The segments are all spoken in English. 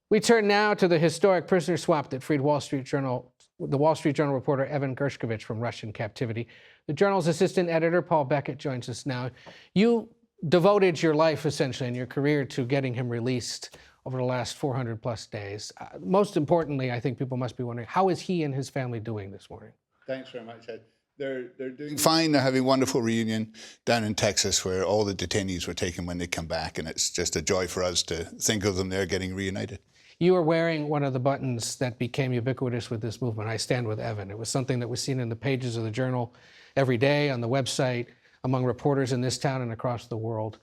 We turn now to the historic prisoner swap that freed the Wall Street Journal reporter Evan Gershkovich from Russian captivity. The Journal's assistant editor, Paul Beckett, joins us now. You devoted your life, essentially, and your career to getting him released over the last 400 plus days. Most importantly, I think people must be wondering, how is he and his family doing this morning? Thanks very much, Ed. They're doing fine. They're having a wonderful reunion down in Texas where all the detainees were taken when they come back, and it's just a joy for us to think of them there getting reunited. You are wearing one of the buttons that became ubiquitous with this movement, I Stand With Evan. It was something that was seen in the pages of the Journal every day, on the website, among reporters in this town and across the world.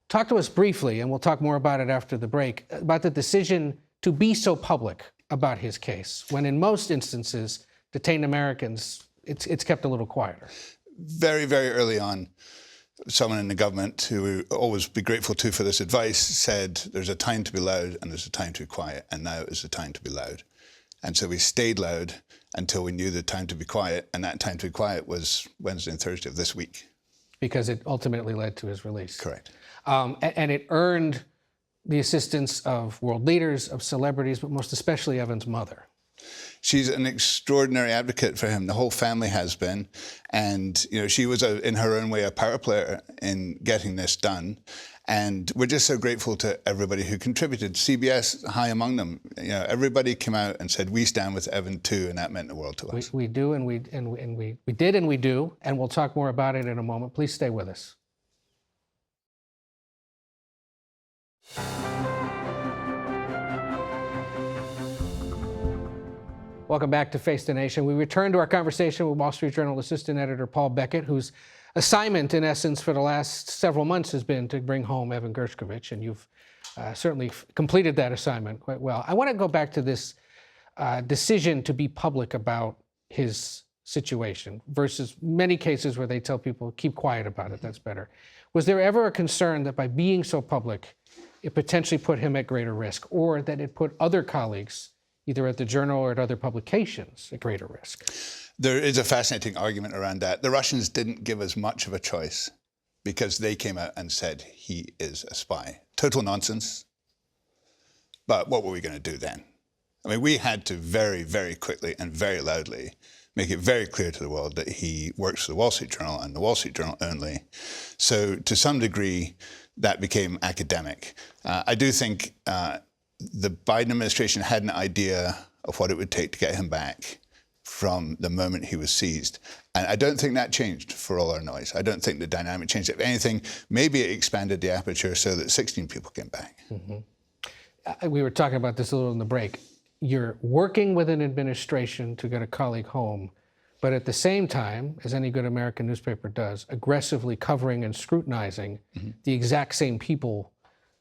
Talk to us briefly, and we'll talk more about it after the break, about the decision to be so public about his case, when in most instances, Detained Americans, it's kept a little quieter. Very, very early on, someone in the government who we always be grateful to for this advice said, there's a time to be loud and there's a time to be quiet, and now is the time to be loud. And so we stayed loud until we knew the time to be quiet, and that time to be quiet was Wednesday and Thursday of this week. Because it ultimately led to his release. Correct. And it earned the assistance of world leaders, of celebrities, but most especially Evan's mother. She's an extraordinary advocate for him. The whole family has been. And, you know, she was, in her own way, a power player in getting this done. And we're just so grateful to everybody who contributed. CBS, high among them. You know, everybody came out and said, we stand with Evan too, and that meant the world to us. We do, and we did, and we do. And we'll talk more about it in a moment. Please stay with us. Welcome back to Face the Nation. We return to our conversation with Wall Street Journal assistant editor Paul Beckett, whose assignment, in essence, for the last several months has been to bring home Evan Gershkovich, and you've certainly completed that assignment quite well. I want to go back to this decision to be public about his situation versus many cases where they tell people, keep quiet about it, that's better. Was there ever a concern that by being so public, it potentially put him at greater risk, or that it put other colleagues, either at the Journal or at other publications, at greater risk? There is a fascinating argument around that. The Russians didn't give us much of a choice because they came out and said he is a spy. Total nonsense. But what were we going to do then? I mean, we had to very, very quickly and very loudly make it very clear to the world that he works for the Wall Street Journal and the Wall Street Journal only. So to some degree, that became academic. I do think the Biden administration had an idea of what it would take to get him back from the moment he was seized. And I don't think that changed for all our noise. I don't think the dynamic changed. If anything, maybe it expanded the aperture so that 16 people came back. Mm-hmm. We were talking about this a little in the break. You're working with an administration to get a colleague home, but at the same time, as any good American newspaper does, aggressively covering and scrutinizing the exact same people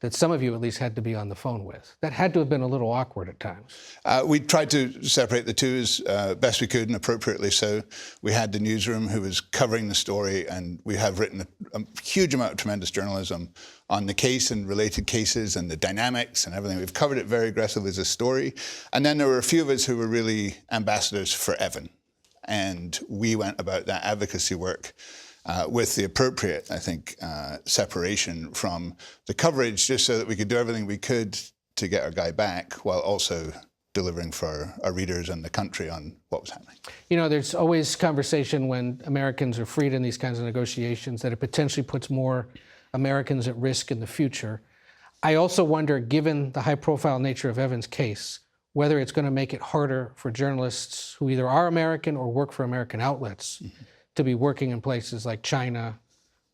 that some of you at least had to be on the phone with. That had to have been a little awkward at times. We tried to separate the two as best we could, and appropriately so. We had the newsroom who was covering the story, and we have written a huge amount of tremendous journalism on the case and related cases and the dynamics and everything. We've covered it very aggressively as a story. And then there were a few of us who were really ambassadors for Evan. And we went about that advocacy work with the appropriate, I think, separation from the coverage, just so that we could do everything we could to get our guy back while also delivering for our readers and the country on what was happening. You know, there's always conversation when Americans are freed in these kinds of negotiations that it potentially puts more Americans at risk in the future. I also wonder, given the high-profile nature of Evan's case, whether it's going to make it harder for journalists who either are American or work for American outlets to be working in places like China,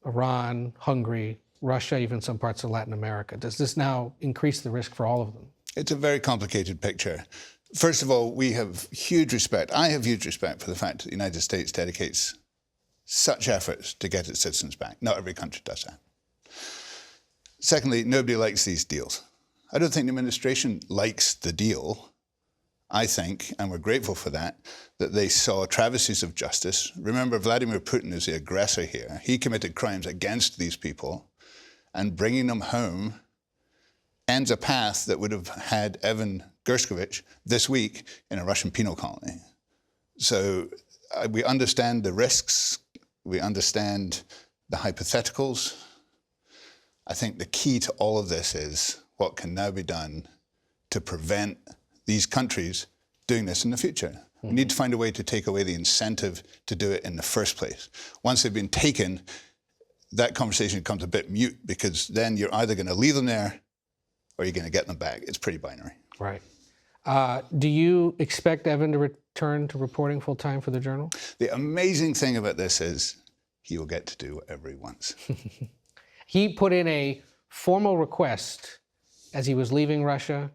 Iran, Hungary, Russia, even some parts of Latin America. Does this now increase the risk for all of them? It's a very complicated picture. First of all, we have huge respect. I have huge respect for the fact that the United States dedicates such efforts to get its citizens back. Not every country does that. Secondly, nobody likes these deals. I don't think the administration likes the deal. I think, and we're grateful for that they saw travesties of justice. Remember, Vladimir Putin is the aggressor here. He committed crimes against these people, and bringing them home ends a path that would have had Evan Gershkovich this week in a Russian penal colony. So we understand the risks. We understand the hypotheticals. I think the key to all of this is what can now be done to prevent these countries doing this in the future. We need to find a way to take away the incentive to do it in the first place. Once they've been taken, that conversation becomes a bit mute, because then you're either going to leave them there or you're going to get them back. It's pretty binary. Right. Do you expect Evan to return to reporting full time for the Journal? The amazing thing about this is he will get to do whatever he wants. He put in a formal request as he was leaving Russia,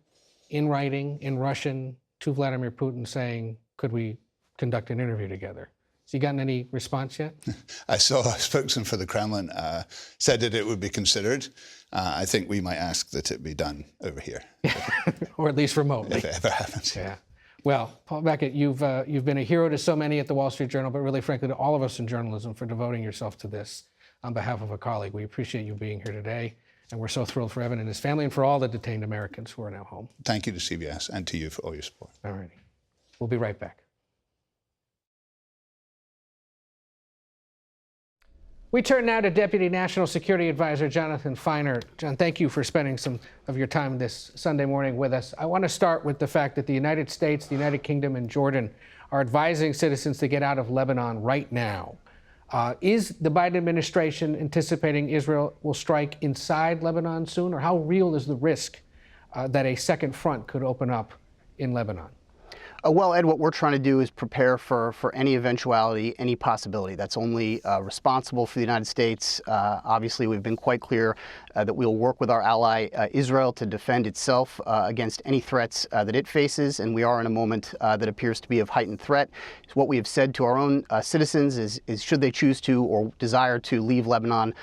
in writing, in Russian, to Vladimir Putin saying, could we conduct an interview together? Has he gotten any response yet? I saw a spokesman for the Kremlin said that it would be considered. I think we might ask that it be done over here. Or at least remotely. If it ever happens. Yeah. Well, Paul Beckett, you've been a hero to so many at the Wall Street Journal, but really, frankly, to all of us in journalism for devoting yourself to this on behalf of a colleague. We appreciate you being here today, and we're so thrilled for Evan and his family and for all the detained Americans who are now home. Thank you to CBS and to you for all your support. All righty. We'll be right back. We turn now to Deputy National Security Advisor Jonathan Feiner. John, thank you for spending some of your time this Sunday morning with us. I want to start with the fact that the United States, the United Kingdom, and Jordan are advising citizens to get out of Lebanon right now. Is the Biden administration anticipating Israel will strike inside Lebanon soon, or how real is the risk that a second front could open up in Lebanon? Well, Ed, what we're trying to do is prepare for any eventuality, any possibility. That's only responsible for the United States. Obviously, we've been quite clear that we'll work with our ally Israel to defend itself against any threats that it faces, and we are in a moment that appears to be of heightened threat. So what we have said to our own citizens is should they choose to or desire to leave Lebanon,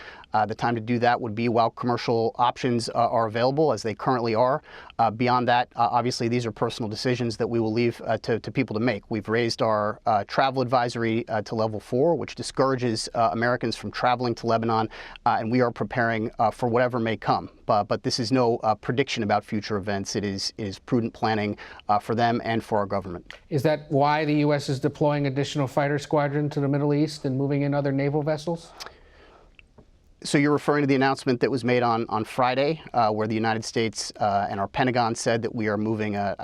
the time to do that would be while commercial options are available, as they currently are. Beyond that, obviously, these are personal decisions that we will leave to people to make. We've raised our travel advisory to level 4, which discourages Americans from traveling to Lebanon, and we are preparing for whatever may come. But this is no prediction about future events. It is prudent planning for them and for our government. Is that why the U.S. is deploying additional fighter squadrons to the Middle East and moving in other naval vessels? So you're referring to the announcement that was made on Friday, where the United States and our Pentagon said that we are moving a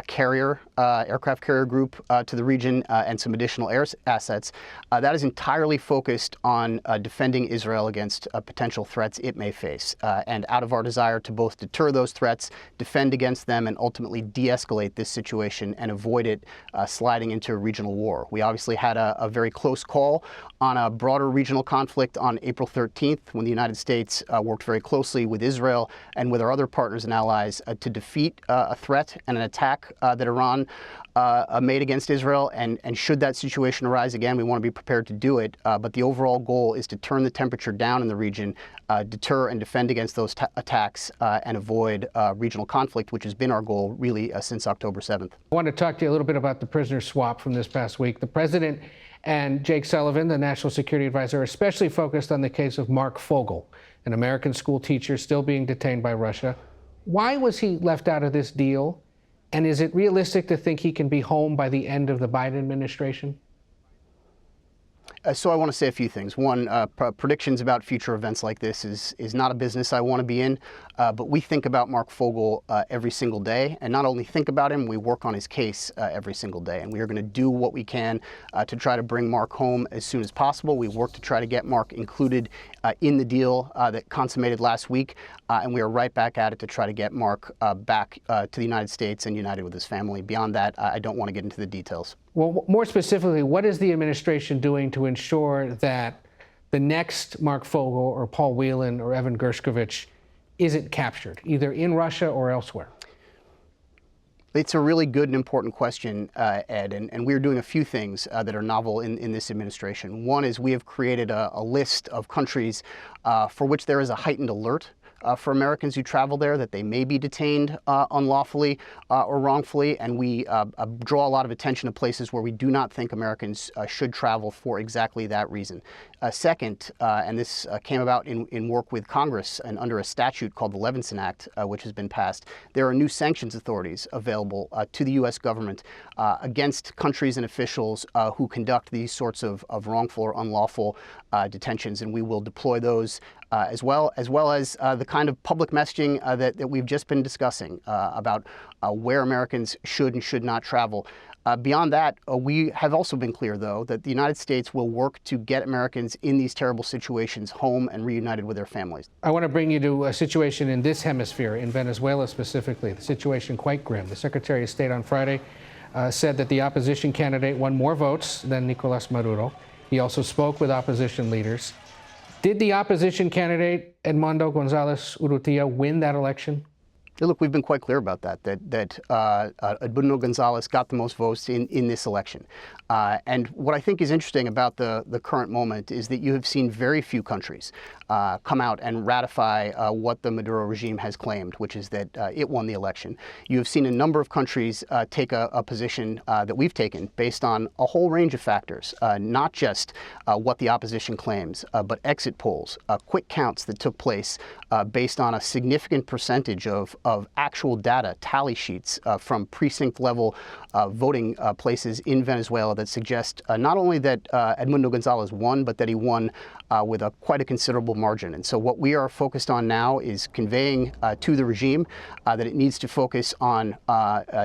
aircraft carrier group to the region and some additional air assets. That is entirely focused on defending Israel against potential threats it may face. And out of our desire to both deter those threats, defend against them, and ultimately de-escalate this situation and avoid it sliding into a regional war. We obviously had a very close call on a broader regional conflict on April 13th, when the United States worked very closely with Israel and with our other partners and allies to defeat a threat and an attack that Iran made against Israel. And should that situation arise again, we want to be prepared to do it. But the overall goal is to turn the temperature down in the region, deter and defend against those attacks, and avoid regional conflict, which has been our goal really since October 7th. I want to talk to you a little bit about the prisoner swap from this past week. The president and Jake Sullivan, the national security advisor, are especially focused on the case of Mark Fogel, an American school teacher still being detained by Russia. Why was he left out of this deal? And is it realistic to think he can be home by the end of the Biden administration? So I want to say a few things. One, predictions about future events like this is not a business I want to be in, but we think about Mark Fogel every single day, and not only think about him, we work on his case every single day, and we are going to do what we can to try to bring Mark home as soon as possible. We work to try to get Mark included in the deal that consummated last week, and we are right back at it to try to get Mark back to the United States and united with his family. Beyond that, I don't want to get into the details. Well, more specifically, what is the administration doing to ensure that the next Mark Fogel or Paul Whelan or Evan Gershkovich isn't captured, either in Russia or elsewhere? It's a really good and important question, Ed, and we're doing a few things that are novel in this administration. One is we have created a list of countries for which there is a heightened alert for Americans who travel there, that they may be detained unlawfully or wrongfully, and we draw a lot of attention to places where we do not think Americans should travel for exactly that reason. Second, and this came about in work with Congress and under a statute called the Levinson Act, which has been passed, there are new sanctions authorities available to the U.S. government against countries and officials who conduct these sorts of wrongful or unlawful detentions, and we will deploy those as well as the kind of public messaging that we've just been discussing about where Americans should and should not travel. Beyond that, we have also been clear, though, that the United States will work to get Americans in these terrible situations home and reunited with their families. I want to bring you to a situation in this hemisphere, in Venezuela specifically. The situation quite grim. The Secretary of State on Friday said that the opposition candidate won more votes than Nicolás Maduro. He also spoke with opposition leaders. Did the opposition candidate, Edmundo González Urrutia, win that election? Look, we've been quite clear about that Edmundo González got the most votes in this election. And what I think is interesting about the current moment is that you have seen very few countries come out and ratify what the Maduro regime has claimed, which is that it won the election. You have seen a number of countries take a position that we've taken based on a whole range of factors, not just what the opposition claims, but exit polls, quick counts that took place based on a significant percentage of actual data, tally sheets from precinct-level voting places in Venezuela that suggest not only that Edmundo González won, but that he won with quite a considerable margin. And so what we are focused on now is conveying to the regime that it needs to focus on,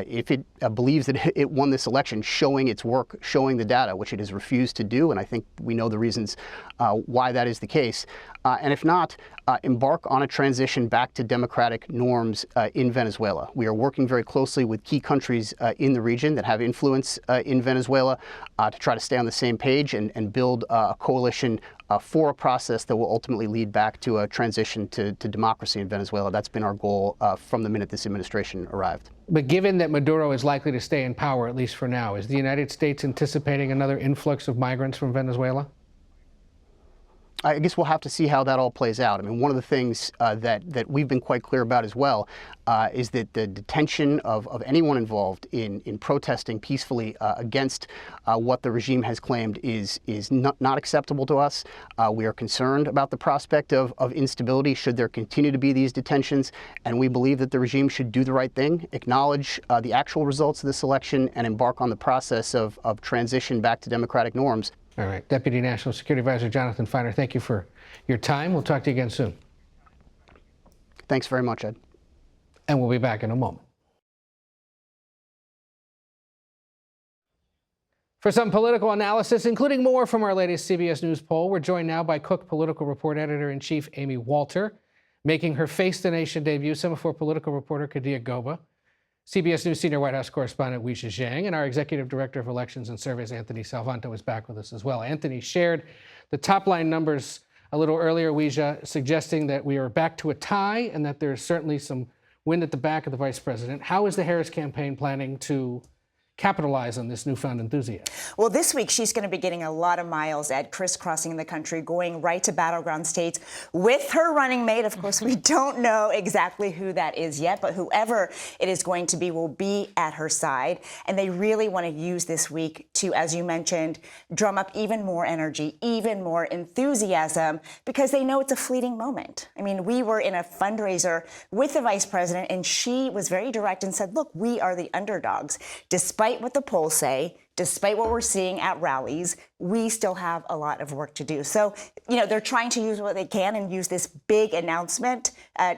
if it believes that it won this election, showing its work, showing the data, which it has refused to do. And I think we know the reasons why that is the case. And if not, embark on a transition back to democratic norms in Venezuela. We are working very closely with key countries in the region that have influence in Venezuela to try to stay on the same page and build a coalition for a process that will ultimately lead back to a transition to democracy in Venezuela. That's been our goal from the minute this administration arrived. But given that Maduro is likely to stay in power, at least for now, is the United States anticipating another influx of migrants from Venezuela? I guess we'll have to see how that all plays out. I mean, one of the things that we've been quite clear about as well is that the detention of anyone involved in protesting peacefully against what the regime has claimed is not acceptable to us. We are concerned about the prospect of instability should there continue to be these detentions, and we believe that the regime should do the right thing, acknowledge the actual results of this election, and embark on the process of transition back to democratic norms. All right. Deputy National Security Advisor Jonathan Feiner, thank you for your time. We'll talk to you again soon. Thanks very much, Ed. And we'll be back in a moment. For some political analysis, including more from our latest CBS News poll, we're joined now by Cook Political Report Editor-in-Chief Amy Walter, making her Face the Nation debut, Semaphore political reporter Kadia Goba, CBS News Senior White House Correspondent Weijia Jiang, and our Executive Director of Elections and Surveys, Anthony Salvanto, is back with us as well. Anthony shared the top-line numbers a little earlier, Weijia, suggesting that we are back to a tie and that there's certainly some wind at the back of the vice president. How is the Harris campaign planning to capitalize on this newfound enthusiasm? Well, this week she's going to be getting a lot of miles at crisscrossing the country, going right to battleground states with her running mate. Of course, we don't know exactly who that is yet, but whoever it is going to be will be at her side. And they really want to use this week to, as you mentioned, drum up even more energy, even more enthusiasm, because they know it's a fleeting moment. I mean, we were in a fundraiser with the vice president, and she was very direct and said, look, we are the underdogs. Despite what the polls say, despite what we're seeing at rallies, we still have a lot of work to do. So, you know, they're trying to use what they can and use this big announcement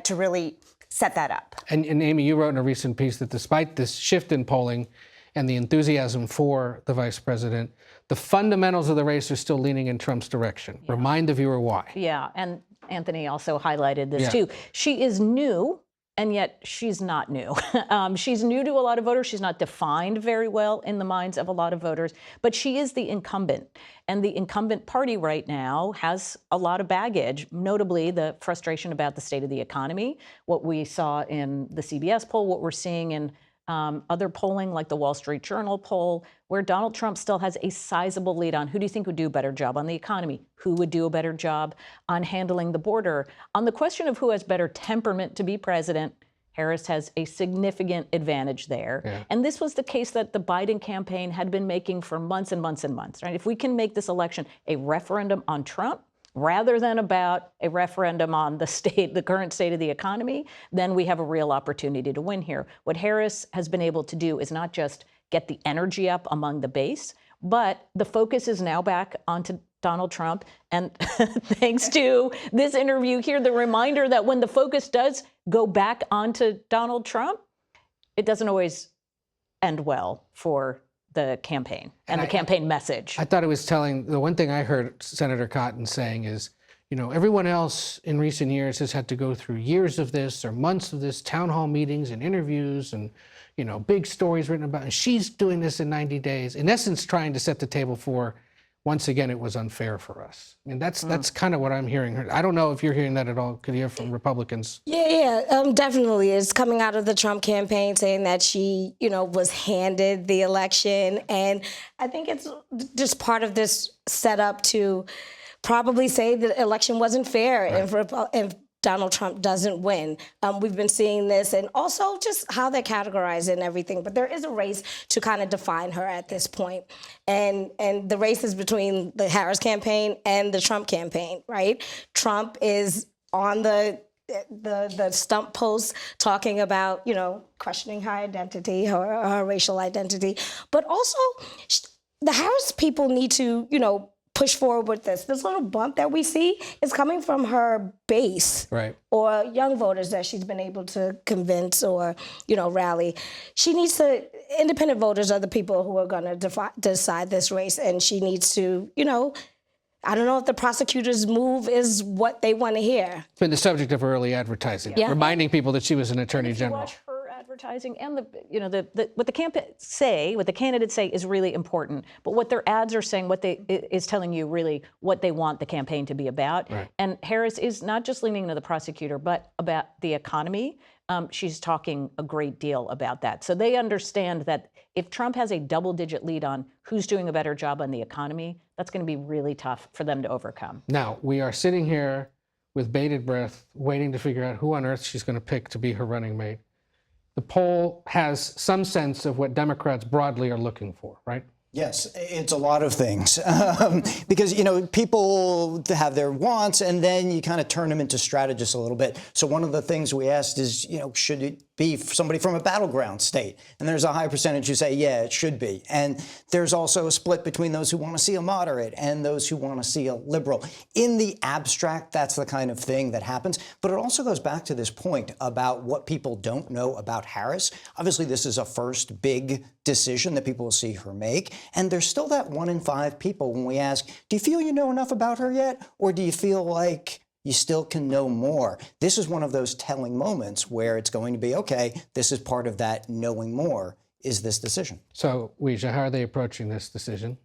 to really set that up. And Amy, you wrote in a recent piece that despite this shift in polling and the enthusiasm for the vice president, the fundamentals of the race are still leaning in Trump's direction. Yeah. Remind the viewer why. Yeah, and Anthony also highlighted this too. She is new, and yet she's not new. She's new to a lot of voters. She's not defined very well in the minds of a lot of voters, but she is the incumbent. And the incumbent party right now has a lot of baggage, notably the frustration about the state of the economy, what we saw in the CBS poll, what we're seeing in other polling like the Wall Street Journal poll, where Donald Trump still has a sizable lead on who do you think would do a better job on the economy, who would do a better job on handling the border. On the question of who has better temperament to be president, Harris has a significant advantage there. Yeah. And this was the case that the Biden campaign had been making for months and months and months, right? If we can make this election a referendum on Trump, rather than about a referendum on the current state of the economy, then we have a real opportunity to win here. What Harris has been able to do is not just get the energy up among the base, but the focus is now back onto Donald Trump. And thanks to this interview here, the reminder that when the focus does go back onto Donald Trump, it doesn't always end well for the campaign and the campaign message. I thought it was telling. The one thing I heard Senator Cotton saying is, you know, everyone else in recent years has had to go through years of this or months of this, town hall meetings and interviews and, you know, big stories written about, and she's doing this in 90 days, in essence trying to set the table for, once again, it was unfair for us. I mean, that's kind of what I'm hearing. I don't know if you're hearing that at all. Could you hear from Republicans? Yeah, definitely. It's coming out of the Trump campaign saying that she, you know, was handed the election. And I think it's just part of this setup to probably say the election wasn't fair if Donald Trump doesn't win. We've been seeing this, and also just how they're categorized and everything. But there is a race to kind of define her at this point. And the race is between the Harris campaign and the Trump campaign, right? Trump is on the stump post talking about, you know, questioning her identity, her racial identity. But also, the Harris people need to, you know, push forward with this. This little bump that we see is coming from her base, right, or young voters that she's been able to convince or, you know, rally. She needs to, independent voters are the people who are going to decide this race, and she needs to, you know, I don't know if the prosecutor's move is what they want to hear. It's been the subject of early advertising, reminding people that she was an attorney general. Watch her advertising and what the candidates say is really important. But what their ads are saying, is telling you really what they want the campaign to be about. Right. And Harris is not just leaning into the prosecutor, but about the economy. She's talking a great deal about that. So they understand that if Trump has a double-digit lead on who's doing a better job on the economy, that's going to be really tough for them to overcome. Now, we are sitting here with bated breath, waiting to figure out who on earth she's going to pick to be her running mate. The poll has some sense of what Democrats broadly are looking for, right? Yes, it's a lot of things because, you know, people have their wants and then you kind of turn them into strategists a little bit. So one of the things we asked is, you know, should it be somebody from a battleground state? And there's a high percentage who say, yeah, it should be. And there's also a split between those who want to see a moderate and those who want to see a liberal. In the abstract, that's the kind of thing that happens. But it also goes back to this point about what people don't know about Harris. Obviously, this is a first big decision that people will see her make. And there's still that 1 in 5 people when we ask, do you feel you know enough about her yet? Or do you feel like you still can know more? This is one of those telling moments where it's going to be, okay, this is part of that knowing more, is this decision. So, Weijia, how are they approaching this decision?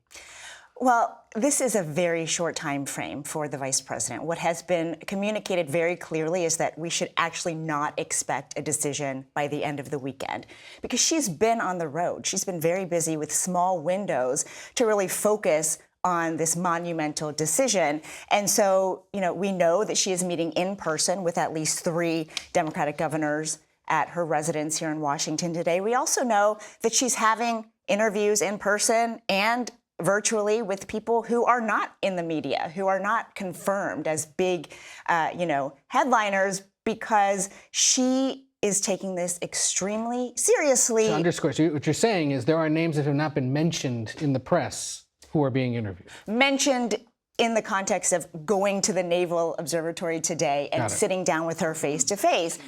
Well, this is a very short time frame for the vice president. What has been communicated very clearly is that we should actually not expect a decision by the end of the weekend, because she's been on the road. She's been very busy with small windows to really focus on this monumental decision. And so, you know, we know that she is meeting in person with at least 3 Democratic governors at her residence here in Washington today. We also know that she's having interviews in person and virtually with people who are not in the media, who are not confirmed as big, headliners, because she is taking this extremely seriously. To underscore, so what you're saying is there are names that have not been mentioned in the press who are being interviewed. Mentioned in the context of going to the Naval Observatory today and sitting down with her face to face,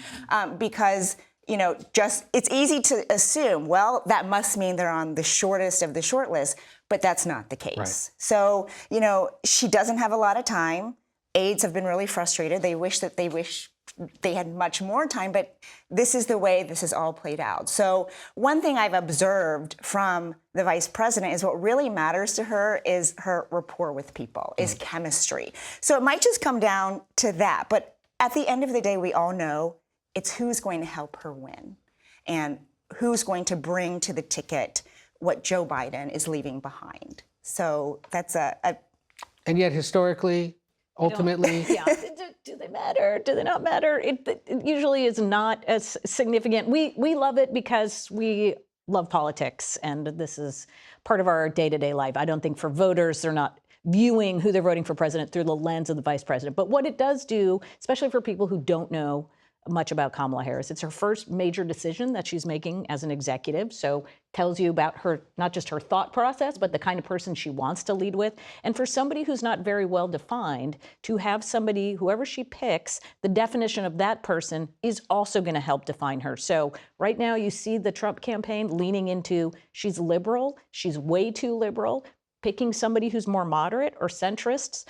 because, you know, just it's easy to assume, well, that must mean they're on the shortest of the short list, but that's not the case. Right. So, you know, she doesn't have a lot of time. Aides have been really frustrated. They wish they had much more time, but this is the way this is all played out. So one thing I've observed from the vice president is what really matters to her is her rapport with people, is chemistry. So it might just come down to that. But at the end of the day, we all know it's who's going to help her win and who's going to bring to the ticket what Joe Biden is leaving behind. So that's And yet historically, ultimately, do they matter? Do they not matter? It usually is not as significant. We love it because we love politics, and this is part of our day-to-day life. I don't think for voters, they're not viewing who they're voting for president through the lens of the vice president. But what it does do, especially for people who don't know much about Kamala Harris. It's her first major decision that she's making as an executive, so tells you about her, not just her thought process, but the kind of person she wants to lead with. And for somebody who's not very well defined, to have somebody, whoever she picks, the definition of that person is also going to help define her. So right now you see the Trump campaign leaning into she's liberal, she's way too liberal, picking somebody who's more moderate or centrists.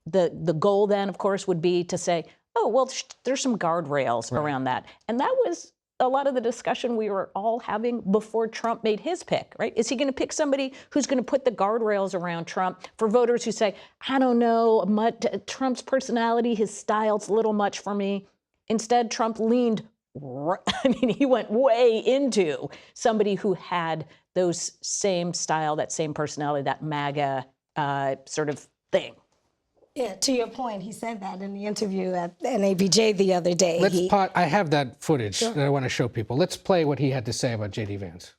The goal then, of course, would be to say, oh, well, there's some guardrails around that. And that was a lot of the discussion we were all having before Trump made his pick, right? Is he going to pick somebody who's going to put the guardrails around Trump for voters who say, I don't know, Trump's personality, his style's a little much for me. Instead, Trump leaned, he went way into somebody who had those same style, that same personality, that MAGA sort of thing. Yeah, to your point, he said that in the interview at NABJ the other day. I have that footage that I want to show people. Let's play what he had to say about J.D. Vance.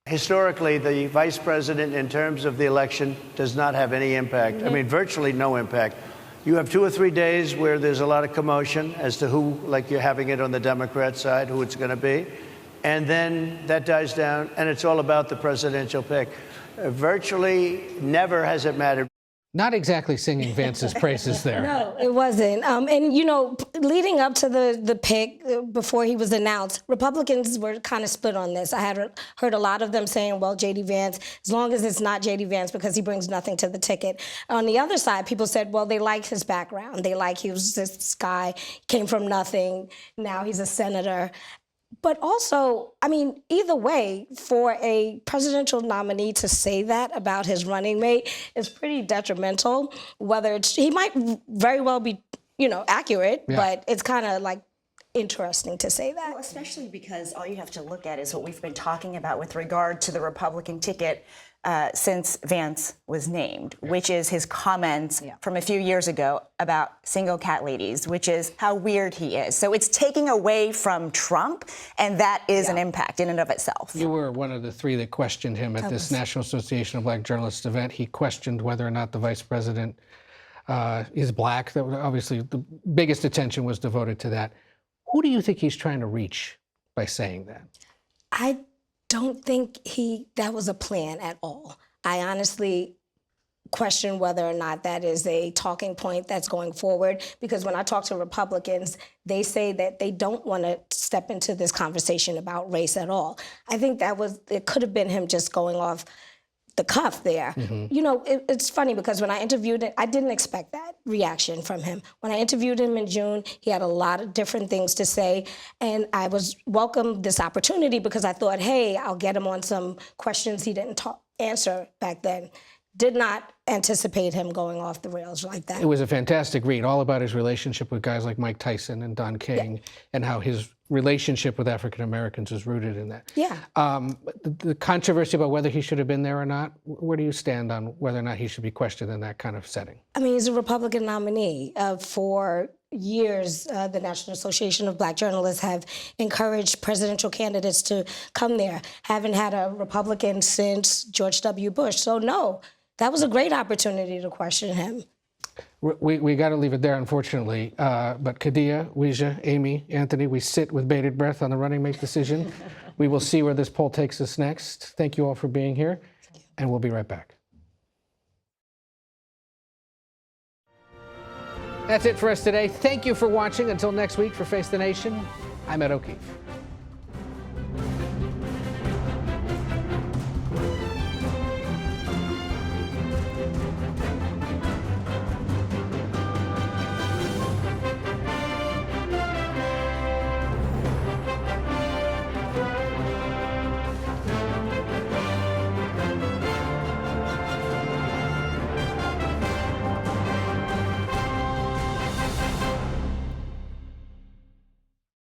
Historically, the vice president, in terms of the election, does not have any impact. I mean, virtually no impact. You have 2 or 3 days where there's a lot of commotion as to who, like you're having it on the Democrat side, who it's going to be. And then that dies down, and it's all about the presidential pick. Virtually never has it mattered. Not exactly singing Vance's praises there. No, it wasn't. And, you know, leading up to the pick, before he was announced, Republicans were kind of split on this. I had heard a lot of them saying, well, J.D. Vance, as long as it's not J.D. Vance because he brings nothing to the ticket. On the other side, people said, well, they like his background. They like he was this guy, came from nothing. Now he's a senator. But also, I mean, either way, for a presidential nominee to say that about his running mate is pretty detrimental. Whether he might very well be, you know, accurate, but it's kind of like interesting to say that. Well, especially because all you have to look at is what we've been talking about with regard to the Republican ticket since Vance was named, which is his comments from a few years ago about single cat ladies, which is how weird he is. So it's taking away from Trump, and that is an impact in and of itself. You were one of the 3 that questioned him at this National Association of Black Journalists event. He questioned whether or not the vice president is black. That was obviously the biggest attention was devoted to that. Who do you think he's trying to reach by saying that? I don't think that was a plan at all. I honestly question whether or not that is a talking point that's going forward, because when I talk to Republicans, they say that they don't want to step into this conversation about race at all. I think it could have been him just going off the cuff there. You know, it's funny because when I interviewed him, I didn't expect that reaction from him. When I interviewed him in June, he had a lot of different things to say, and I welcomed this opportunity because I thought, hey, I'll get him on some questions he didn't answer back then. Did not anticipate him going off the rails like that. It was a fantastic read, all about his relationship with guys like Mike Tyson and Don King, and how his relationship with African Americans is rooted in that. Yeah. The controversy about whether he should have been there or not, where do you stand on whether or not he should be questioned in that kind of setting? I mean, he's a Republican nominee. For years, the National Association of Black Journalists have encouraged presidential candidates to come there. Haven't had a Republican since George W. Bush. So no, that was a great opportunity to question him. We got to leave it there, unfortunately. But Kadia, Weijia, Amy, Anthony, we sit with bated breath on the running mate decision. We will see where this poll takes us next. Thank you all for being here, and we'll be right back. That's it for us today. Thank you for watching. Until next week for Face the Nation, I'm Ed O'Keefe.